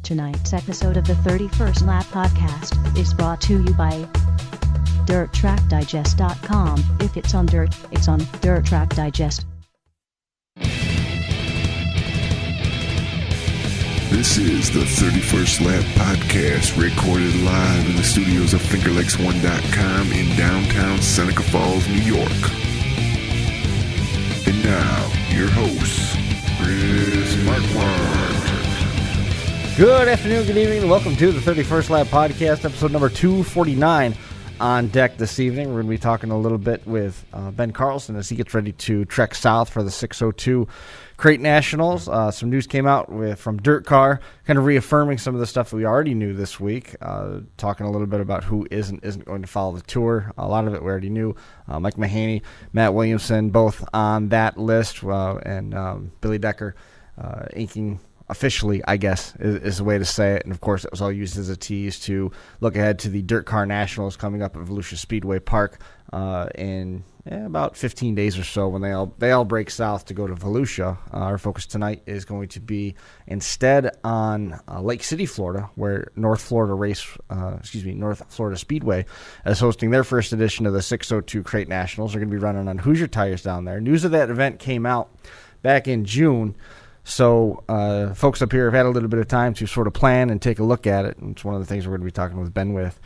Tonight's episode of the 31st Lap Podcast is brought to you by DirtTrackDigest.com. If it's on dirt, it's on Dirt Track Digest. This is the 31st Lap Podcast, recorded live in the studios of FingerLakes1.com in downtown Seneca Falls, New York. And now, your hosts, Chris Marquardt. Good afternoon, good evening, and welcome to the 31st Lap Podcast, episode number 249. On deck this evening, we're going to be talking a little bit with Ben Karlsen as he gets ready to trek south for the 602 Crate Nationals. Some news came out from Dirt Car, kind of reaffirming some of the stuff that we already knew this week, talking a little bit about who isn't going to follow the tour. A lot of it we already knew. Mike Mahaney, Matt Williamson, both on that list, and Billy Decker inking officially, I guess, is the way to say it. And, of course, it was all used as a tease to look ahead to the Dirt Car Nationals coming up at Volusia Speedway Park in about 15 days or so when they all break south to go to Volusia. Our focus tonight is going to be instead on Lake City, Florida, where North Florida Speedway is hosting their first edition of the 602 Crate Nationals. They're going to be running on Hoosier tires down there. News of that event came out back in June. So folks up here have had a little bit of time to sort of plan and take a look at it. And it's one of the things we're going to be talking with Ben with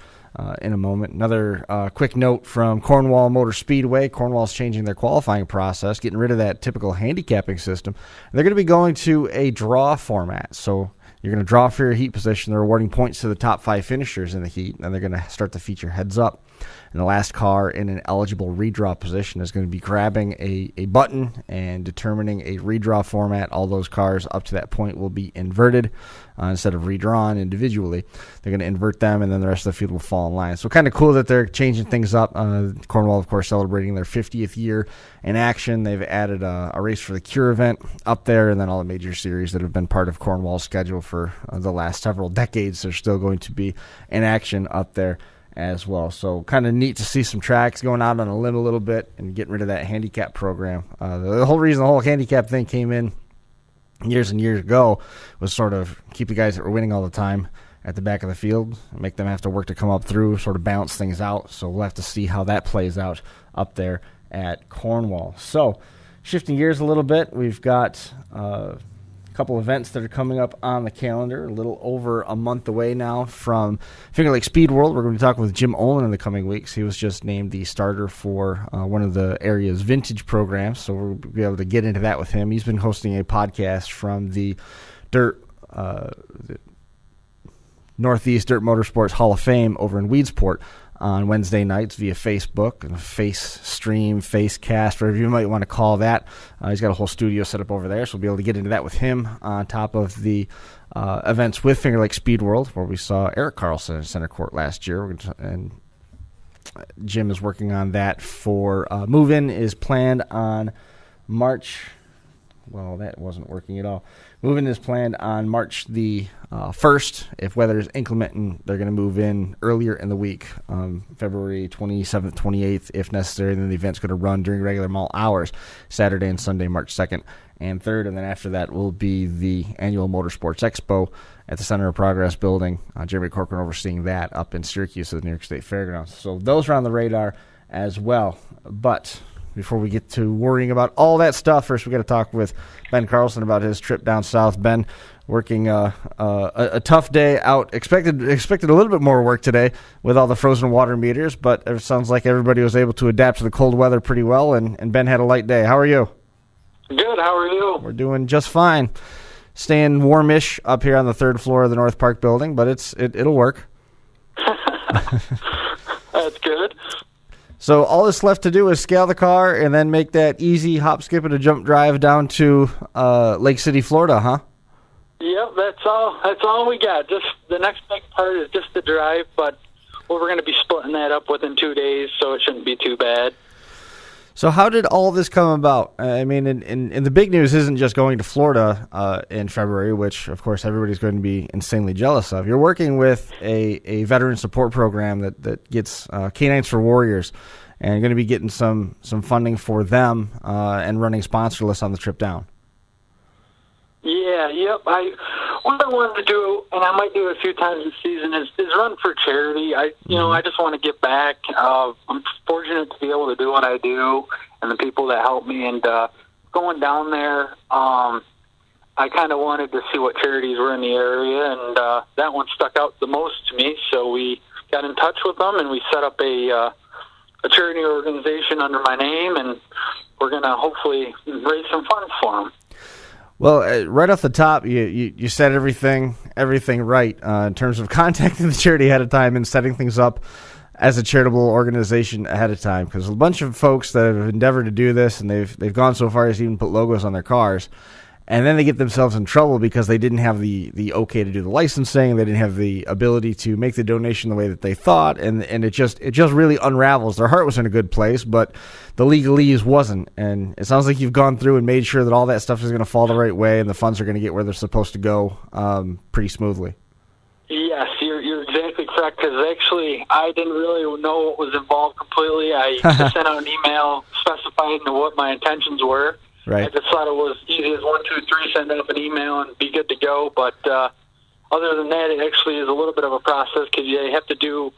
in a moment. Another quick note from Cornwall Motor Speedway. Cornwall's changing their qualifying process, getting rid of that typical handicapping system. And they're going to be going to a draw format. So you're going to draw for your heat position. They're awarding points to the top 5 finishers in the heat, and they're going to start to feature heads up. And the last car in an eligible redraw position is going to be grabbing a button and determining a redraw format. All those cars up to that point will be inverted instead of redrawn individually. They're going to invert them, and then the rest of the field will fall in line. So kind of cool that they're changing things up. Cornwall, of course, celebrating their 50th year in action. They've added a race for the Cure event up there, and then all the major series that have been part of Cornwall's schedule for the last several decades. They're still going to be in action up there as well. So kind of neat to see some tracks going out on a limb a little bit and getting rid of that handicap program. The whole reason the whole handicap thing came in years and years ago was sort of keep the guys that were winning all the time at the back of the field, make them have to work to come up through, sort of balance things out. So we'll have to see how that plays out up there at Cornwall. So shifting gears a little bit, we've got couple events that are coming up on the calendar, a little over a month away now from Finger Lake Speed World. We're going to be talking with Jim Olin in the coming weeks. He was just named the starter for one of the area's vintage programs, so we'll be able to get into that with him. He's been hosting a podcast from the Northeast Dirt Motorsports Hall of Fame over in Weedsport on Wednesday nights via Facebook, and Face Stream, Face Cast, whatever you might want to call that. He's got a whole studio set up over there, so we'll be able to get into that with him on top of the events with Finger Lake Speed World, where we saw Eric Karlsen in center court last year. And Jim is working on that for move-in is planned on March. Well, that wasn't working at all. Move-in is planned on March the 1st. If weather is inclement, and they're going to move in earlier in the week, February 27th, 28th, if necessary. Then the event's going to run during regular mall hours, Saturday and Sunday, March 2nd and 3rd. And then after that will be the annual Motorsports Expo at the Center of Progress building. Jeremy Corcoran overseeing that up in Syracuse at the New York State Fairgrounds. So those are on the radar as well. But before we get to worrying about all that stuff, first we got to talk with Ben Karlsen about his trip down south. Ben, working a tough day out. Expected a little bit more work today with all the frozen water meters, but it sounds like everybody was able to adapt to the cold weather pretty well, and Ben had a light day. How are you? Good. How are you? We're doing just fine. Staying warmish up here on the 3rd floor of the North Park building, but it'll work. That's good. So all that's left to do is scale the car and then make that easy hop, skip, and a jump drive down to Lake City, Florida, huh? Yep, that's all we got. Just the next big part is just the drive, but we're going to be splitting that up within 2 days, so it shouldn't be too bad. So how did all this come about? I mean, and the big news isn't just going to Florida in February, which, of course, everybody's going to be insanely jealous of. You're working with a veteran support program that gets Canines for Warriors, and you're going to be getting some funding for them and running sponsorless on the trip down. Yeah, yep. What I wanted to do, and I might do it a few times this season, is run for charity. I just want to give back. I'm fortunate to be able to do what I do, and the people that help me. And going down there, I kind of wanted to see what charities were in the area, and that one stuck out the most to me. So we got in touch with them, and we set up a charity organization under my name, and we're going to hopefully raise some funds for them. Well, right off the top, you said everything right in terms of contacting the charity ahead of time and setting things up as a charitable organization ahead of time. Because a bunch of folks that have endeavored to do this, and they've gone so far as to even put logos on their cars, and then they get themselves in trouble because they didn't have the okay to do the licensing, they didn't have the ability to make the donation the way that they thought, and it just really unravels. Their heart was in a good place, but the legalese wasn't. And it sounds like you've gone through and made sure that all that stuff is going to fall the right way, and the funds are going to get where they're supposed to go pretty smoothly. Yes, you're exactly correct, because actually I didn't really know what was involved completely. I just sent out an email specifying what my intentions were. Right. I just thought it was easy as 1, 2, 3, send out an email and be good to go. But other than that, it actually is a little bit of a process, because you have to do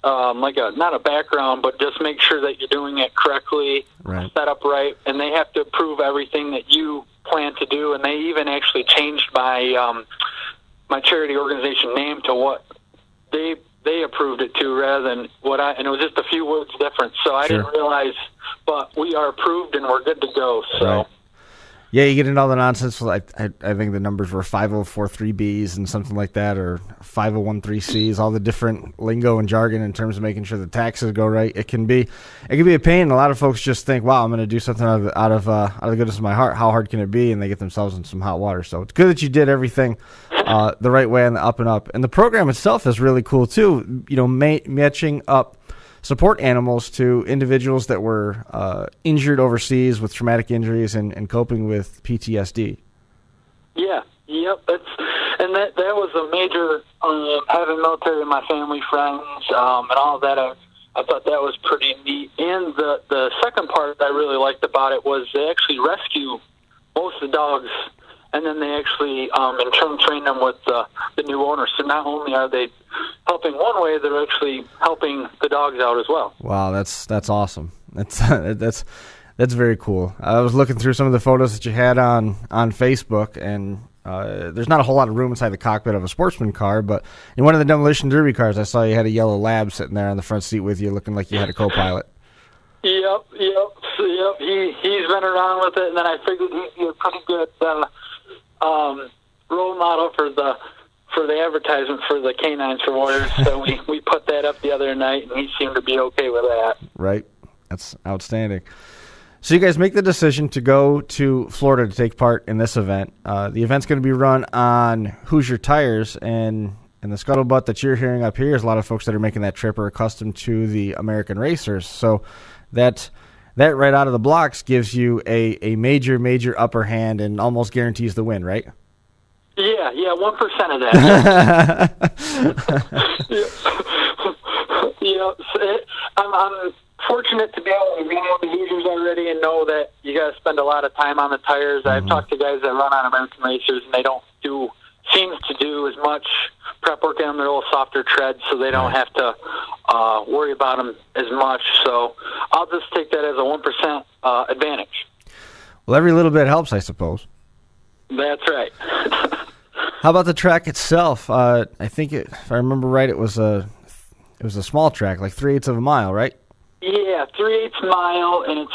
not a background, but just make sure that you're doing it correctly, right, set up right, and they have to approve everything that you plan to do. And they even actually changed my my charity organization name to what they approved it to, rather than what and it was just a few words different. So I didn't realize, but we are approved and we're good to go. So. Right. Yeah, you get into all the nonsense. I think the numbers were 5043Bs and something like that, or 5013Cs. All the different lingo and jargon in terms of making sure the taxes go right. It can be a pain. A lot of folks just think, "Wow, I'm going to do something out of the goodness of my heart. How hard can it be?" And they get themselves in some hot water. So it's good that you did everything the right way and the up and up. And the program itself is really cool too. Matching up support animals to individuals that were injured overseas with traumatic injuries and coping with PTSD. Yeah, yep. That was a major, having military in my family, friends, and all of that. I thought that was pretty neat. And the second part I really liked about it was they actually rescue most of the dogs, and then they actually in turn train them with the new owners. So not only are they helping one way, they're actually helping the dogs out as well. Wow, that's awesome. That's very cool. I was looking through some of the photos that you had on Facebook, and there's not a whole lot of room inside the cockpit of a sportsman car, but in one of the demolition derby cars, I saw you had a yellow lab sitting there on the front seat with you, looking like you had a co-pilot. Yep. He's been around with it, and then I figured he'd be a pretty good role model for the advertisement for the Canines for Warriors. So we put that up the other night, and he seemed to be okay with that. Right. That's outstanding. So you guys make the decision to go to Florida to take part in this event. The event's going to be run on Hoosier Tires, and the scuttlebutt that you're hearing up here is a lot of folks that are making that trip are accustomed to the American racers. So that right out of the blocks gives you a major upper hand and almost guarantees the win, right? Yeah, 1% of that. I'm fortunate to be able to run the Hoosiers already and know that you got to spend a lot of time on the tires. Mm-hmm. I've talked to guys that run on American racers, and they don't seems to do as much prep work on their little softer treads, so they don't have to worry about them as much. So I'll just take that as a 1% advantage. Well, every little bit helps, I suppose. That's right. How about the track itself? I think if I remember right, it was a small track, like 3/8 of a mile, right? Yeah, 3/8 mile, and it's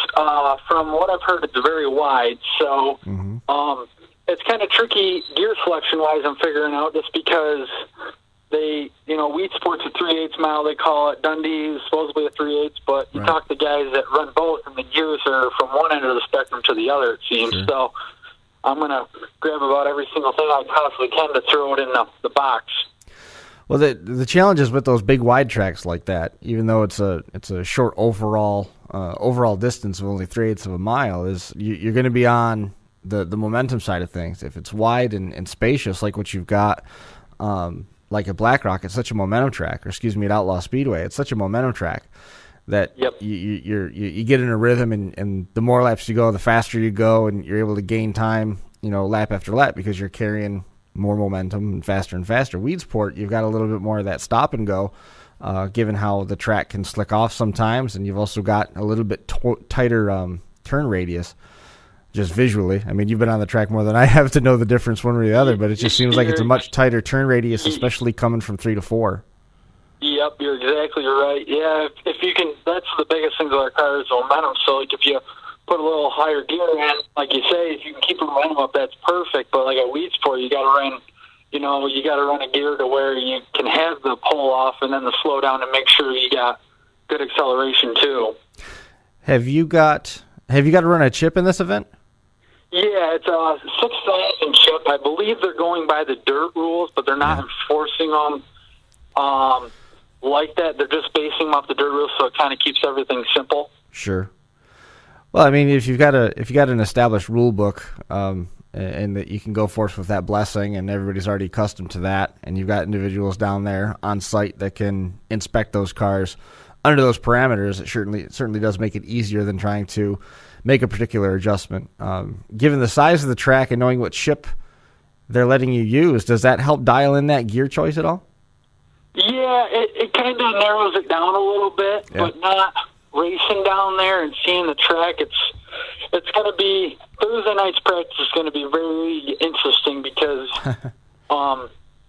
from what I've heard, it's very wide. So it's kind of tricky gear selection wise. I'm figuring out just because Wheat Sports a 3/8 mile. They call it. Dundee is supposedly a 3/8, but you talk to guys that run both, and the gears are from one end of the spectrum to the other. It seems so. I'm going to grab about every single thing I possibly can to throw it in the box. Well, the challenge is with those big wide tracks like that, even though it's a short overall distance of only 3/8 of a mile, is you're going to be on the momentum side of things. If it's wide and spacious like what you've got, like at Black Rock, it's such a momentum track, or at Outlaw Speedway, it's such a momentum track that you get in a rhythm, and the more laps you go, the faster you go, and you're able to gain time lap after lap because you're carrying more momentum and faster. Weedsport, you've got a little bit more of that stop and go, given how the track can slick off sometimes, and you've also got a little bit tighter turn radius. Just visually. I mean, you've been on the track more than I have to know the difference one way or the other, but it just seems like it's a much tighter turn radius, especially coming from 3 to 4. Yep, you're exactly right. Yeah, if you can, that's the biggest thing with our car is momentum. So, like, if you put a little higher gear in, like you say, if you can keep the momentum up, that's perfect. But like at Weedsport, you got to run a gear to where you can have the pull off and then the slow down and make sure you got good acceleration too. Have you got to run a chip in this event? Yeah, it's a 6,000 chip. I believe they're going by the dirt rules, but they're not enforcing them like that. They're just basing them off the dirt rules, so it kind of keeps everything simple. Sure. Well, I mean, if you've got an established rule book, and that you can go forth with that blessing, and everybody's already accustomed to that, and you've got individuals down there on site that can inspect those cars under those parameters, it certainly does make it easier than trying to make a particular adjustment. Given the size of the track and knowing what chip they're letting you use, does that help dial in that gear choice at all? Yeah, it kind of narrows it down a little bit, but not racing down there and seeing the track. It's going to be Thursday night's practice is going to be very interesting because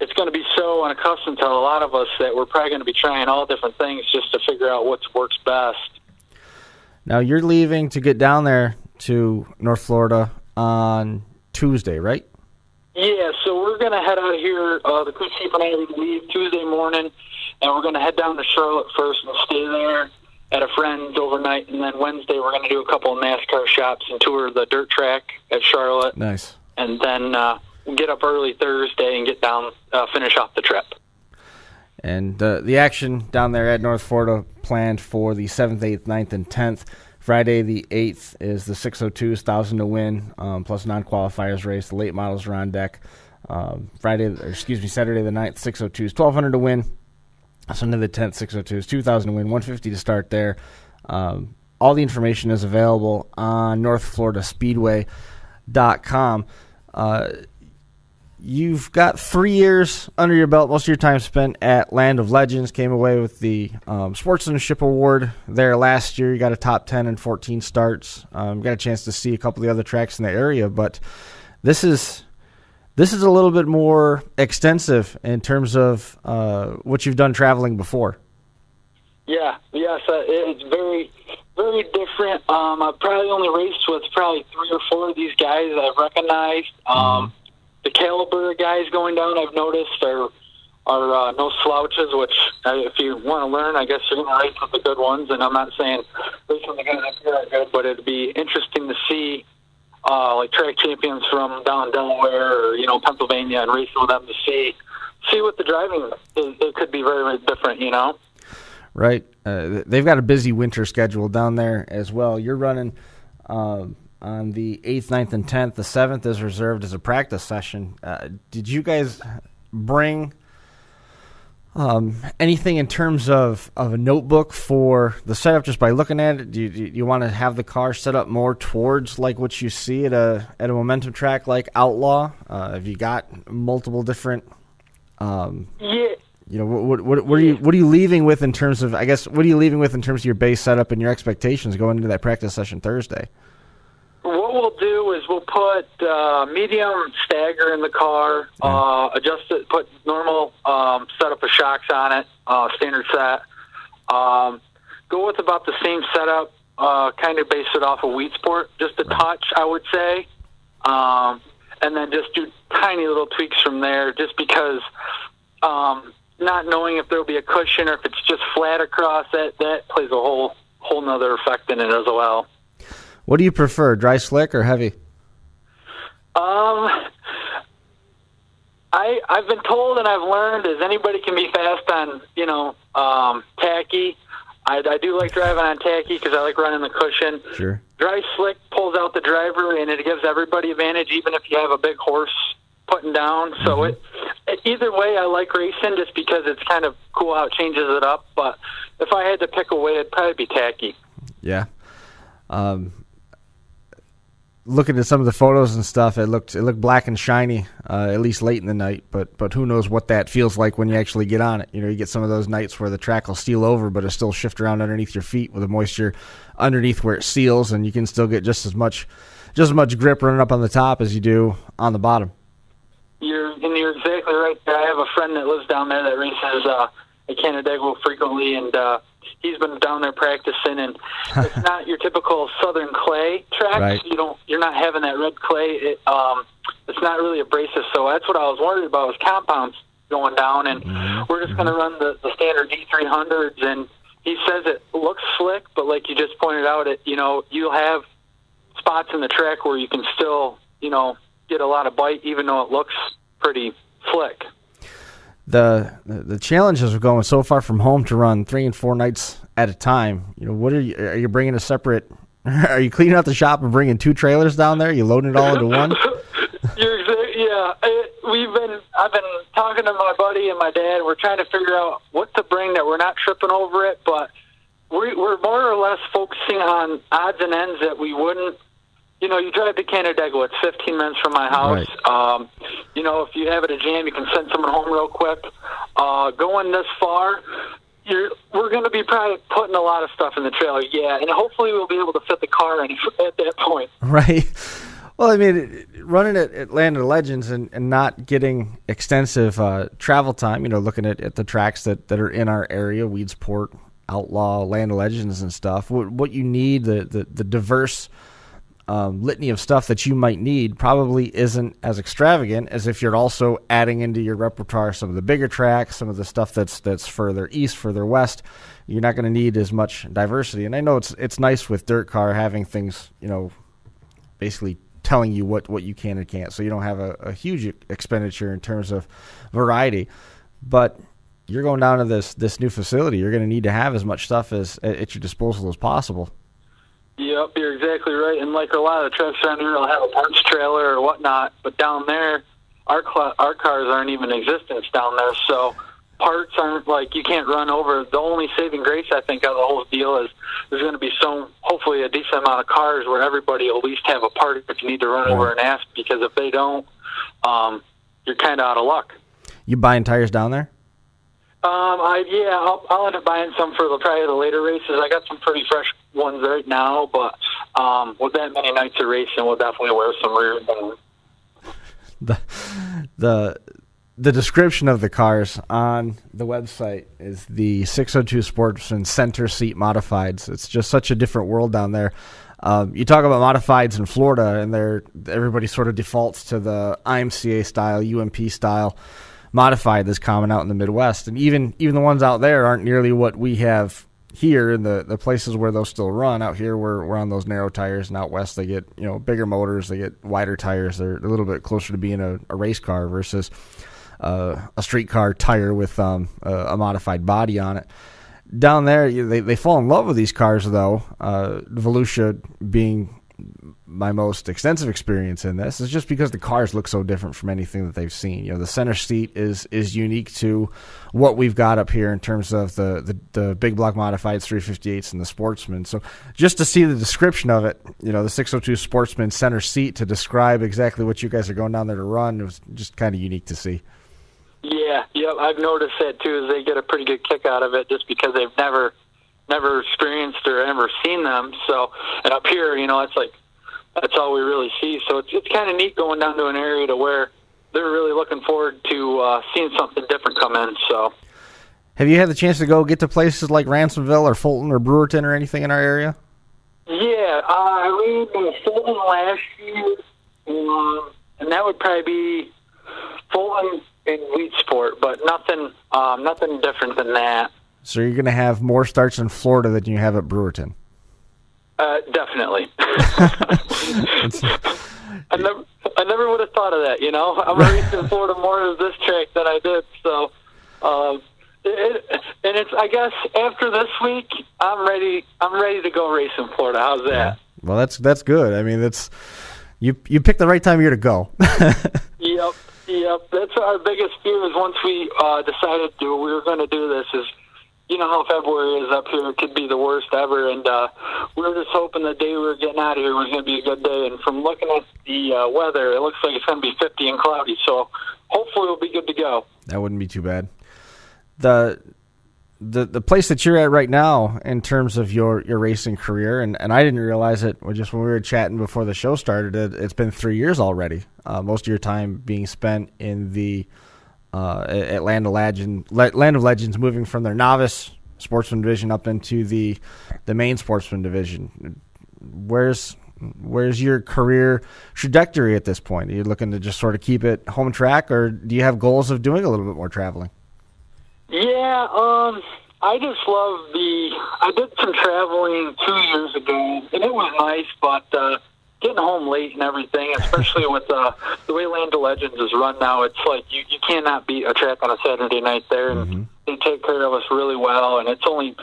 it's going to be so unaccustomed to a lot of us that we're probably going to be trying all different things just to figure out what works best. Now, you're leaving to get down there to North Florida on Tuesday, right? Yeah, so we're going to head out of here. The crew chief and I are going to leave Tuesday morning, and we're going to head down to Charlotte first and stay there at a friend's overnight. And then Wednesday we're going to do a couple of NASCAR shops and tour the dirt track at Charlotte. Nice. And then we'll get up early Thursday and get down, finish off the trip. And the action down there at North Florida planned for the 7th, 8th, 9th, and 10th. Friday the 8th is the 602s, 1,000 to win, plus non-qualifiers race. The late models are on deck. Saturday the 9th, 602s, 1,200 to win. Sunday the 10th, 602s, 2,000 to win, 150 to start there. All the information is available on NorthFloridaSpeedway.com. You've got 3 years under your belt, most of your time spent at Land of Legends. Came away with the Sportsmanship Award there last year. You got a top 10 and 14 starts. Got a chance to see a couple of the other tracks in the area, but this is a little bit more extensive in terms of what you've done traveling before. Yeah, yes, it's very, very different. I've probably only raced with probably 3 or 4 of these guys that I've recognized. The caliber guys going down, I've noticed, are no slouches, which if you want to learn, I guess you're going to race with the good ones. And I'm not saying race with the guys up here are good, but it'd be interesting to see like track champions from down in Delaware or, Pennsylvania and racing with them to see what the driving is. It could be very, very different, Right. They've got a busy winter schedule down there as well. You're running on the 8th, 9th, and 10th. The 7th is reserved as a practice session. Did you guys bring anything in terms of a notebook for the setup just by looking at it? Do you want to have the car set up more towards like what you see at a momentum track like Outlaw? Have you got multiple different yeah. What are you leaving with in terms of, I guess, what are you leaving with in terms of your base setup and your expectations going into that practice session Thursday? What we'll do is we'll put medium stagger in the car, adjust it, put normal setup of shocks on it, standard set. Go with about the same setup, kind of base it off of Weedsport, just a touch, I would say. And then just do tiny little tweaks from there, just because not knowing if there'll be a cushion or if it's just flat across, that plays a whole nother effect in it as well. What do you prefer, dry slick or heavy? I've been told and I've learned is anybody can be fast on, tacky. I do like driving on tacky because I like running the cushion. Sure. Dry slick pulls out the driver and it gives everybody advantage, even if you have a big horse putting down. Mm-hmm. So either way, I like racing just because it's kind of cool how it changes it up. But if I had to pick a way, it'd probably be tacky. Yeah. looking at some of the photos and stuff, it looked black and shiny, at least late in the night. But who knows what that feels like when you actually get on it. You get some of those nights where the track will seal over, but it'll still shift around underneath your feet with the moisture underneath where it seals, and you can still get just as much grip running up on the top as you do on the bottom. You're exactly right there. I have a friend that lives down there that races at Canandaigua frequently, and he's been down there practicing, and it's not your typical southern clay track. Right. You're not having that red clay. It's not really abrasive, so that's what I was worried about was compounds going down, and we're just going to run the standard D300s, and he says it looks slick, but like you just pointed out, you'll have spots in the track where you can still, get a lot of bite, even though it looks pretty slick. The challenges of going so far from home to run 3 and 4 nights at a time. What are you bringing a separate? Are you cleaning out the shop and bringing 2 trailers down there? You loading it all into one? Yeah. I've been talking to my buddy and my dad. We're trying to figure out what to bring that we're not tripping over it, but we're more or less focusing on odds and ends that we wouldn't. You drive to Canandaigua. It's 15 minutes from my house. Right. If you have it a jam, you can send someone home real quick. Going this far, we're going to be probably putting a lot of stuff in the trailer, yeah, and hopefully we'll be able to fit the car in at that point. Right. Well, I mean, running at Land of Legends and not getting extensive travel time, looking at the tracks that are in our area, Weedsport, Outlaw, Land of Legends and stuff, what you need, the diverse litany of stuff that you might need probably isn't as extravagant as if you're also adding into your repertoire some of the bigger tracks, some of the stuff that's further east, further west. You're not going to need as much diversity. And I know it's nice with dirt car having things, basically telling you what you can and can't, so you don't have a huge expenditure in terms of variety. But you're going down to this new facility. You're going to need to have as much stuff as at your disposal as possible. Yep, you're exactly right. And like a lot of the trucks around here will have a parts trailer or whatnot, but down there, our cars aren't even in existence down there, so parts aren't, like, you can't run over. The only saving grace, I think, of the whole deal is there's going to be hopefully a decent amount of cars where everybody will at least have a part if you need to run over and ask, because if they don't, you're kind of out of luck. You buying tires down there? I'll end up buying some for probably the later races. I got some pretty fresh ones right now, but with that many nights of racing, we'll definitely wear some rears. The description of the cars on the website is the 602 Sportsman center seat modifieds. It's just such a different world down there. You talk about modifieds in Florida, and everybody sort of defaults to the IMCA style, UMP style modified that's common out in the Midwest. And even the ones out there aren't nearly what we have here in the places where they'll still run. Out here, we're on those narrow tires, and out west they get bigger motors, they get wider tires. They're a little bit closer to being a race car versus a street car tire with a modified body on it. Down there, they fall in love with these cars, though. Volusia being my most extensive experience in this is just because the cars look so different from anything that they've seen. The center seat is unique to what we've got up here in terms of the big block modifieds, 358s, and the Sportsman. So just to see the description of it, the 602 Sportsman center seat to describe exactly what you guys are going down there to run, it was just kind of unique to see. Yeah, I've noticed that too. Is they get a pretty good kick out of it just because they've never experienced or ever seen them. So, and up here, it's like that's all we really see. So it's kind of neat going down to an area to where they're really looking forward to seeing something different come in. So, have you had the chance to go get to places like Ransomville or Fulton or Brewerton or anything in our area? Yeah, I ran in Fulton last year, and that would probably be Fulton and Weedsport, but nothing different than that. So you're going to have more starts in Florida than you have at Brewerton. Definitely. I never would have thought of that. I'm racing in Florida more of this track than I did. So, and it's, I guess after this week, I'm ready to go race in Florida. How's that? Yeah. Well, that's good. I mean, you picked the right time of year to go. Yep. That's our biggest fear is once we decided we were going to do this is, you know how February is up here. It could be the worst ever, and we were just hoping the day we were getting out of here was going to be a good day. And from looking at the weather, it looks like it's going to be 50 and cloudy, so hopefully we'll be good to go. That wouldn't be too bad. The place that you're at right now in terms of your racing career, and I didn't realize it just when we were chatting before the show started, it's been 3 years already. Most of your time being spent in the at Land of Legends, moving from their novice sportsman division up into the main sportsman division. Where's your career trajectory at this point? Are you looking to just sort of keep it home track, or do you have goals of doing a little bit more traveling? Yeah, I just love I did some traveling 2 years ago, and it was nice, but getting home late and everything, especially with the way Land of Legends is run now, it's like you cannot beat a track on a Saturday night there, and they take care of us really well, and it's only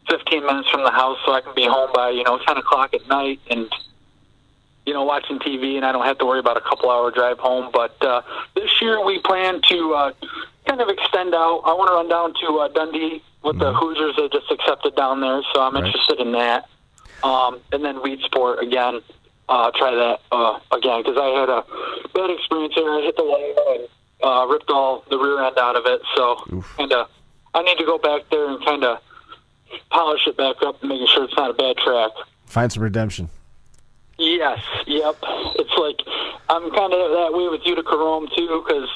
15 minutes from the house, so I can be home by, 10 o'clock at night, and watching TV, and I don't have to worry about a couple-hour drive home. But this year we plan to kind of extend out. I want to run down to Dundee with the Hoosiers. They just accepted down there, so I'm interested in that. And then Weed Sport again. Try that again, because I had a bad experience there. I hit the wall and ripped all the rear end out of it. So I need to go back there and kind of polish it back up and making sure it's not a bad track. Find some redemption. Yes, yep. It's like I'm kind of that way with Utica Rome too, because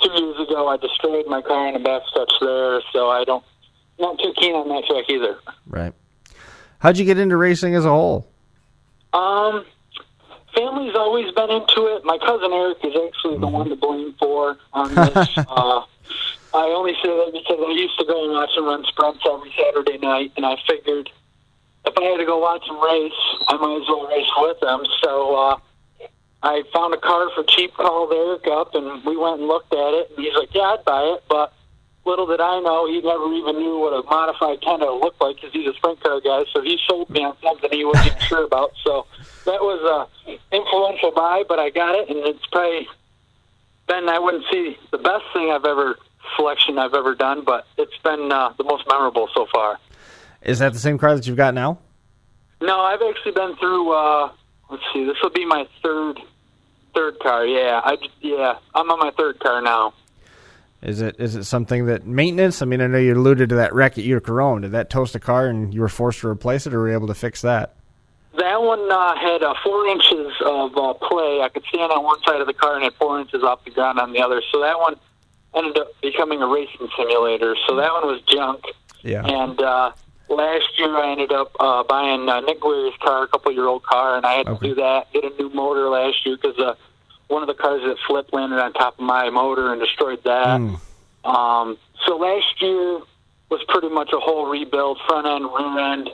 2 years ago I destroyed my car in a backstretch there, so not too keen on that track either. Right. How'd you get into racing as a whole? Family's always been into it. My cousin Eric is actually the one to blame for on this. I only say that because I used to go and watch him run sprints every Saturday night, and I figured if I had to go watch him race, I might as well race with him. So I found a car for cheap, called Eric up, and we went and looked at it. And he's like, yeah, I'd buy it. But little did I know, he never even knew what a modified Tenda looked like because he's a sprint car guy. So he sold me on something he wasn't even sure about. So that was an influential buy, but I got it. And it's probably been, I wouldn't see the best selection I've ever done, but it's been the most memorable so far. Is that the same car that you've got now? No, I've actually been through, let's see, this will be my third car. Yeah, I'm on my third car now. Is it something that maintenance? I mean, I know you alluded to that wreck at Utica Rome. Did that toast a car and you were forced to replace it, or were you able to fix that? That one had 4 inches of play. I could stand on one side of the car and had 4 inches off the ground on the other. So that one ended up becoming a racing simulator. So that one was junk. Yeah. And last year I ended up buying Nick Guerri's car, a couple-year-old car, and I had to do that, get a new motor last year because one of the cars that flipped landed on top of my motor and destroyed that. So last year was pretty much a whole rebuild, front end, rear end,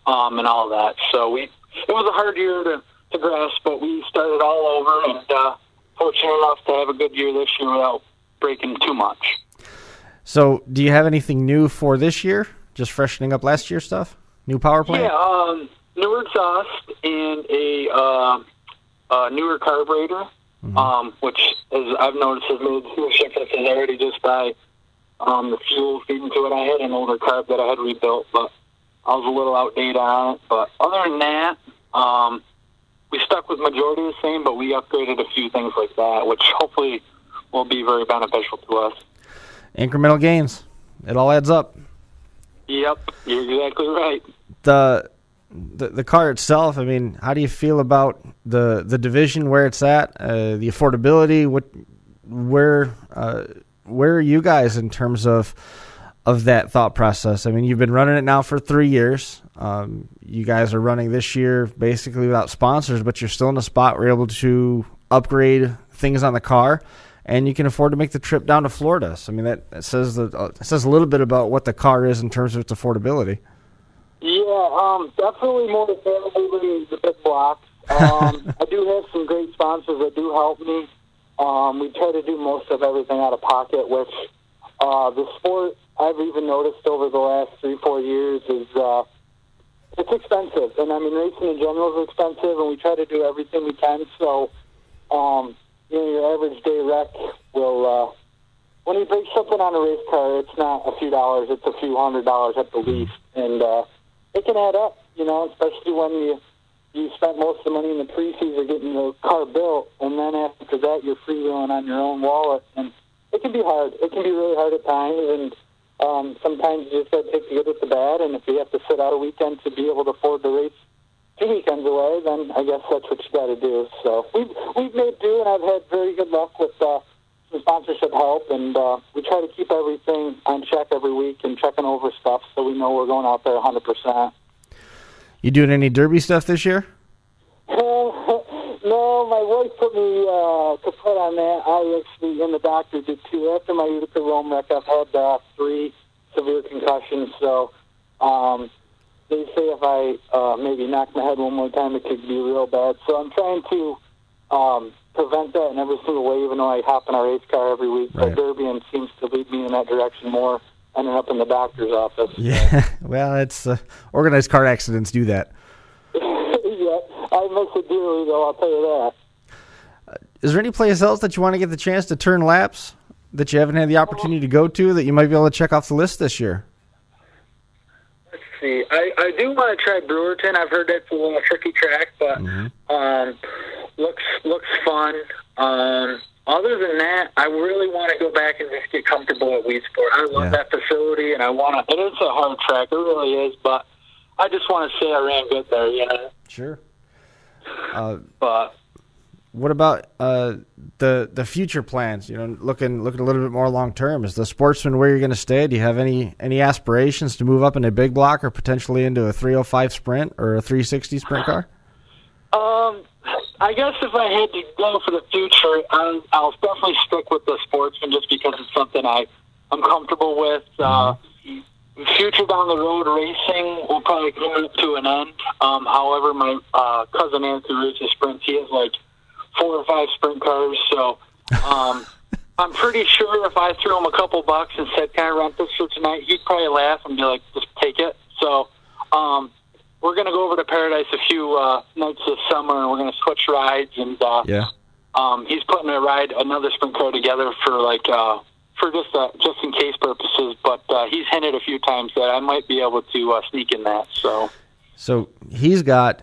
and all that. So it was a hard year to grasp, but we started all over, and fortunate enough to have a good year this year without breaking too much. So do you have anything new for this year? Just freshening up last year's stuff? New power plant? Yeah, newer exhaust and a newer carburetor. Which I've noticed has made huge differences already just by the fuel feeding to it. I had an older carb that I had rebuilt, but I was a little outdated on it. But other than that, we stuck with majority of the same, but we upgraded a few things like that, which hopefully will be very beneficial to us. Incremental gains. It all adds up. Yep, you're exactly right. The car itself, I mean, how do you feel about the division where it's at, the affordability? Where are you guys in terms of that thought process? I mean, you've been running it now for 3 years. You guys are running this year basically without sponsors, but you're still in a spot where you're able to upgrade things on the car, and you can afford to make the trip down to Florida. So, I mean, that says a little bit about what the car is in terms of its affordability. Yeah, definitely more affordable than the big blocks. I do have some great sponsors that do help me. We try to do most of everything out of pocket, which the sport I've even noticed over the last 3-4 years is it's expensive. And I mean, racing in general is expensive, and we try to do everything we can. So, your average day wreck will when you break something on a race car, it's not a few dollars, it's a few $100s at the least. And it can add up, especially when you spent most of the money in the pre-season getting the car built, and then after that you're freewheeling on your own wallet. And it can be hard. It can be really hard at times, and sometimes you just got to take the good with the bad, and if you have to sit out a weekend to be able to afford to race 2 weekends away, then I guess that's what you got to do. So we've made do, and I've had very good luck with some sponsorship help, and we try to keep everything on check every week and checking over stuff so we know we're going out there 100%. You doing any derby stuff this year? No, my wife put me kaput on that. I actually, and the doctor did too. After my Utica Rome wreck, I've had 3 severe concussions, so they say if I maybe knock my head one more time, it could be real bad. So I'm trying to prevent that in every single way, even though I hop in a race car every week. Right. But Derby seems to lead me in that direction more, ending up in the doctor's office. Yeah, well, it's organized car accidents do that. Yeah, I miss it dearly, though, I'll tell you that. Is there any place else that you want to get the chance to turn laps that you haven't had the opportunity to go to that you might be able to check off the list this year? Let's see. I do want to try Brewerton. I've heard that's a little tricky track, but looks fun. Other than that, I really want to go back and just get comfortable at Weedsport. I love that facility, and I want to. It is a hard track, it really is, but I just want to say I ran good there, Sure. But what about the future plans? Looking a little bit more long term. Is the Sportsman where you're going to stay? Do you have any aspirations to move up in a big block or potentially into a 305 Sprint or a 360 Sprint car? I guess if I had to go for the future, I'll definitely stick with the Sportsman just because it's something I'm comfortable with. Future down the road racing will probably come up to an end. However, my cousin Anthony races sprints. He has like 4 or 5 sprint cars, so I'm pretty sure if I threw him a couple bucks and said, "Can I rent this for tonight?" he'd probably laugh and be like, "Just take it." So we're going to go over to Paradise a few nights this summer, and we're going to switch rides. And he's putting another sprint car together for for just in case purposes. But he's hinted a few times that I might be able to sneak in that. So he's got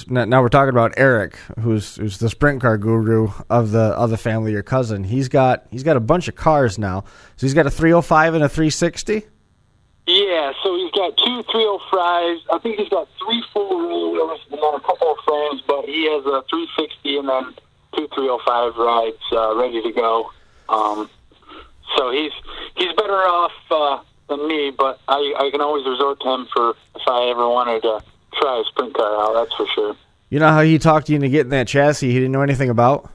now we're talking about Eric, who's the sprint car guru of the family, your cousin. He's got a bunch of cars now. So he's got a 305 and a 360. Yeah, so he's got 2 305s. I think he's got 3 full roll wheels and then a couple of frames, but he has a 360 and then 2 305 rides ready to go. So he's better off than me, but I can always resort to him for if I ever wanted to try a sprint car out, that's for sure. You know how he talked you into getting that chassis he didn't know anything about?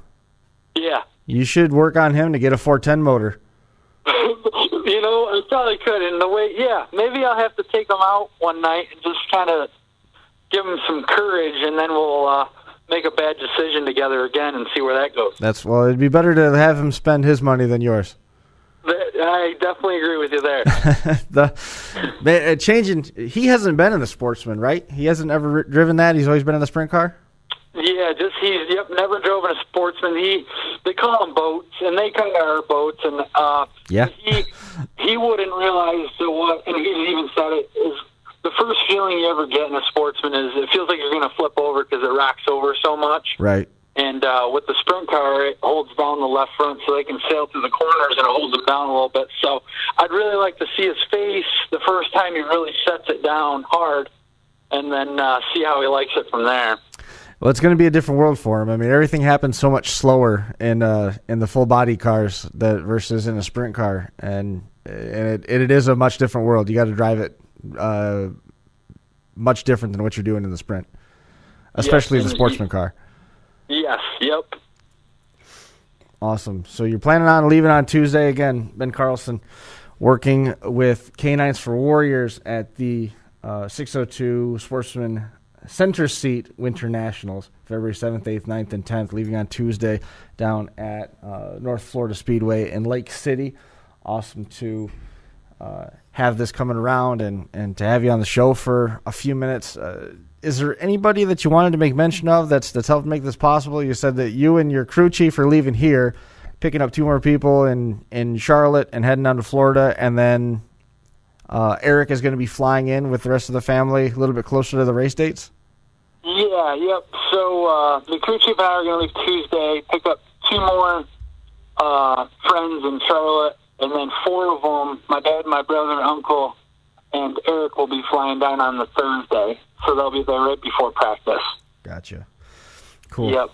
Yeah. You should work on him to get a 410 motor. I probably could. And maybe I'll have to take him out one night and just kind of give him some courage, and then we'll make a bad decision together again and see where that goes. It'd be better to have him spend his money than yours. I definitely agree with you there. He hasn't been in the Sportsman, right? He hasn't ever driven that. He's always been in the sprint car. Yeah, never drove in a Sportsman. They call them boats, and they kind of are boats. And he wouldn't realize what, and he even said it is the first feeling you ever get in a Sportsman is it feels like you're going to flip over because it rocks over so much. Right. And with the sprint car, it holds down the left front so they can sail through the corners, and it holds them down a little bit. So I'd really like to see his face the first time he really sets it down hard, and then see how he likes it from there. Well, it's going to be a different world for him. I mean, everything happens so much slower in the full body cars versus in a sprint car, and it is a much different world. You got to drive it much different than what you're doing in the sprint, especially in the Sportsman car. Yes. Yep. Awesome. So you're planning on leaving on Tuesday again, Ben Karlsen, working with Canines for Warriors at the 602 Sportsman Center Seat Winter Nationals, February 7th, 8th, 9th, and 10th, leaving on Tuesday down at North Florida Speedway in Lake City. Awesome to have this coming around and to have you on the show for a few minutes. Is there anybody that you wanted to make mention of that's helped make this possible? You said that you and your crew chief are leaving here. picking up 2 more people in Charlotte and heading down to Florida, and then Eric is going to be flying in with the rest of the family a little bit closer to the race dates? Yeah, yep. So the crew chief and I are going to leave Tuesday, pick up 2 more friends in Charlotte, and then 4 of them, my dad, my brother, uncle, and Eric will be flying down on the Thursday. So they'll be there right before practice. Gotcha. Cool. Yep.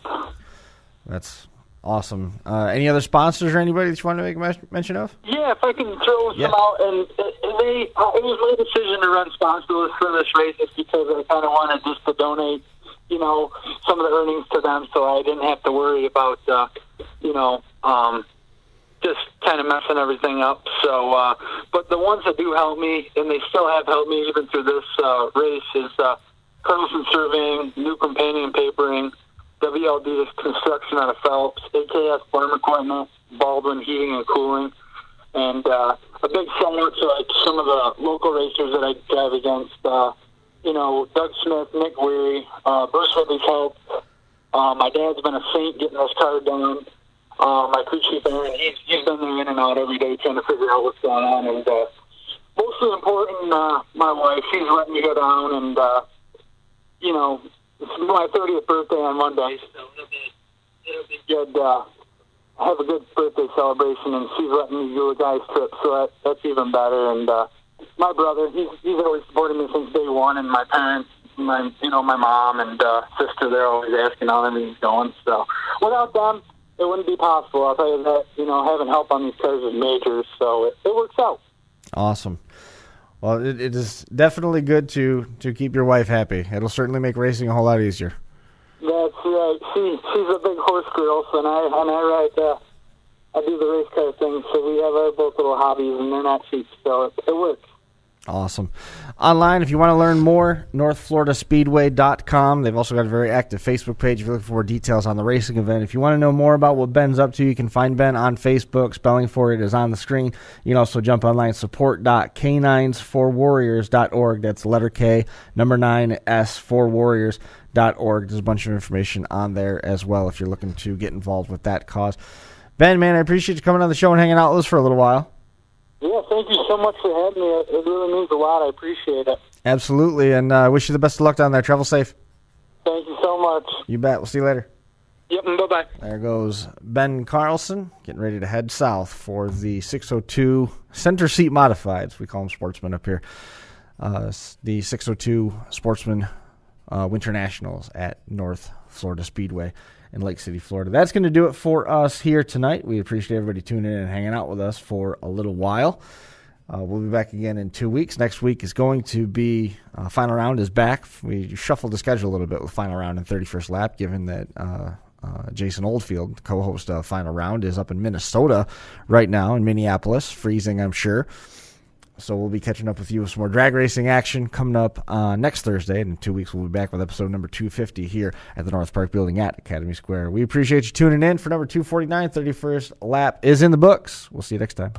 That's awesome. Any other sponsors or anybody that you want to make a mention of? Yeah, if I can throw some out. And it was my decision to run sponsorless for this race just because I kind of wanted just to donate, some of the earnings to them so I didn't have to worry about, just kind of messing everything up. So, but the ones that do help me, and they still have helped me even through this race, is Karlsen Surveying, New Companion Papering, WLD Construction out of Phelps, AKS Farm Equipment, Baldwin Heating and Cooling, and a big shout-out to some of the local racers that I drive against, Doug Smith, Nick Weary, Bruce Whitley's help. My dad's been a saint getting this car done. My crew chief, Aaron, he's been there in and out every day trying to figure out what's going on. And mostly important, my wife, she's letting me go down. And, it's my 30th birthday on Monday, so it'll be good. Have a good birthday celebration, and she's letting me do a guy's trip, so that's even better. And my brother, he's always supported me since day one, and my parents, my mom and sister, they're always asking how everything's going. So without them, it wouldn't be possible. I'll tell you that, having help on these cars is major, so it works out. Awesome. Well, it is definitely good to keep your wife happy. It'll certainly make racing a whole lot easier. That's right. She's a big horse girl, so I ride. I do the race car thing, so we have our both little hobbies, and they're not cheap, so it works. Awesome. Online, if you want to learn more, northfloridaspeedway.com. They've also got a very active Facebook page if you're looking for more details on the racing event. If you want to know more about what Ben's up to, you can find Ben on Facebook. Spelling for it is on the screen. You can also jump online, support.k9s4warriors.org. That's letter K, number 9, S4warriors.org. There's a bunch of information on there as well if you're looking to get involved with that cause. Ben, man, I appreciate you coming on the show and hanging out with us for a little while. Yeah, thank you so much for having me. It really means a lot. I appreciate it. Absolutely, and I wish you the best of luck down there. Travel safe. Thank you so much. You bet. We'll see you later. Yep, bye-bye. There goes Ben Karlsen, getting ready to head south for the 602 Center Seat Modifieds. We call them sportsmen up here. The 602 Sportsman Winter Nationals at North Florida Speedway in Lake City, Florida. That's going to do it for us here tonight. We appreciate everybody tuning in and hanging out with us for a little while. We'll be back again in 2 weeks. Next week is going to be Final Round is back. We shuffled the schedule a little bit with Final Round and 31st Lap, given that Jason Oldfield, co-host of Final Round, is up in Minnesota right now, in Minneapolis, freezing, I'm sure. So we'll be catching up with you with some more drag racing action coming up next Thursday. And in 2 weeks, we'll be back with episode number 250 here at the North Park Building at Academy Square. We appreciate you tuning in for number 249. 31st Lap is in the books. We'll see you next time.